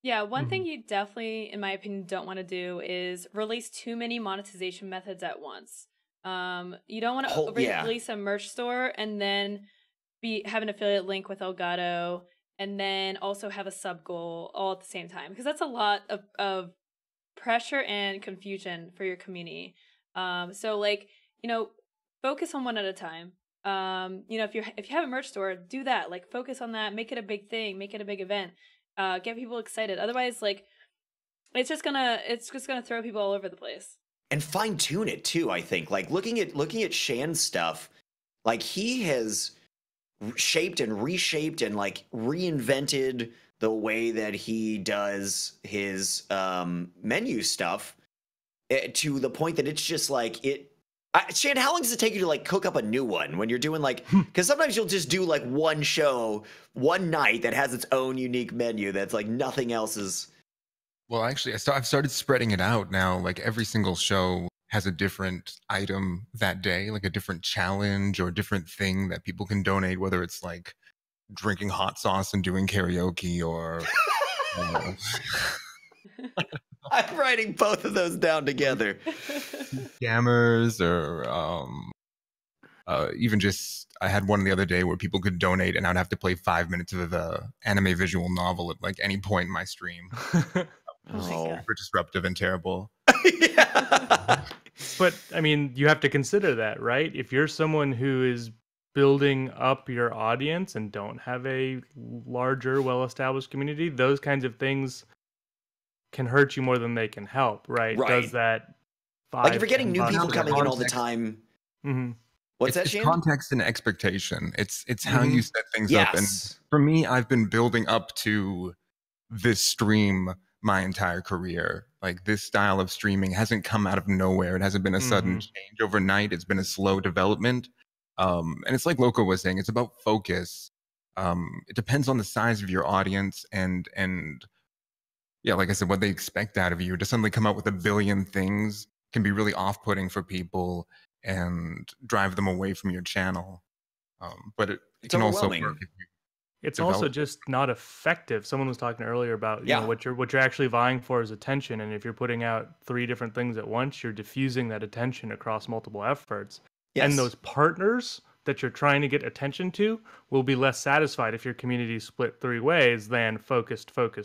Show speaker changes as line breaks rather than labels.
Yeah, one thing
Mhm.
you definitely, in my opinion, don't want to do is release too many monetization methods at once. You don't want to
Whole yeah.
release a merch store and then be have an affiliate link with Elgato and then also have a sub goal all at the same time because that's a lot of pressure and confusion for your community. So like, you know, focus on one at a time. If you have a merch store, do that. Like focus on that, make it a big thing, make it a big event. Get people excited. Otherwise, like it's just gonna throw people all over the place.
And fine tune it too, I think. Like looking at Shan's stuff, like he has shaped and reshaped and like reinvented the way that he does his menu stuff to the point that it's just like Shan, how long does it take you to like cook up a new one when you're doing like? Because sometimes you'll just do like one show, one night that has its own unique menu that's like nothing else is.
Well, actually, I've started spreading it out now. Like every single show has a different item that day, like a different challenge or different thing that people can donate, whether it's like drinking hot sauce and doing karaoke or uh,
I'm writing both of those down together.
scammers or even just I had one the other day where people could donate and I'd have to play 5 minutes of the anime visual novel at like any point in my stream.
Oh my god.
Super disruptive and terrible.
Yeah.
But I mean, you have to consider that, right? If you're someone who is building up your audience and don't have a larger, well-established community, those kinds of things can hurt you more than they can help, right?
Right.
Does that
Like if
five,
you're getting
ten
new
bucks
people
a
coming in all the
context.
time.
Mm-hmm.
What's that,
It's
Shan?
context and expectation. It's how you set things up. And
Yes.
for me, I've been building up to this stream my entire career. Like this style of streaming hasn't come out of nowhere. It hasn't been a sudden change overnight. It's been a slow development. And it's like Loco was saying, it's about focus. It depends on the size of your audience and yeah, like I said, what they expect out of you. To suddenly come out with a billion things can be really off-putting for people and drive them away from your channel. But it
It's
can also
overwhelming.
work if you
It's also
develop.
just not effective. Someone was talking earlier about,
Yeah.
what you're actually vying for is attention, and if you're putting out three different things at once, you're diffusing that attention across multiple efforts.
Yes.
And those partners that you're trying to get attention to will be less satisfied if your community is split three ways than focused, focused,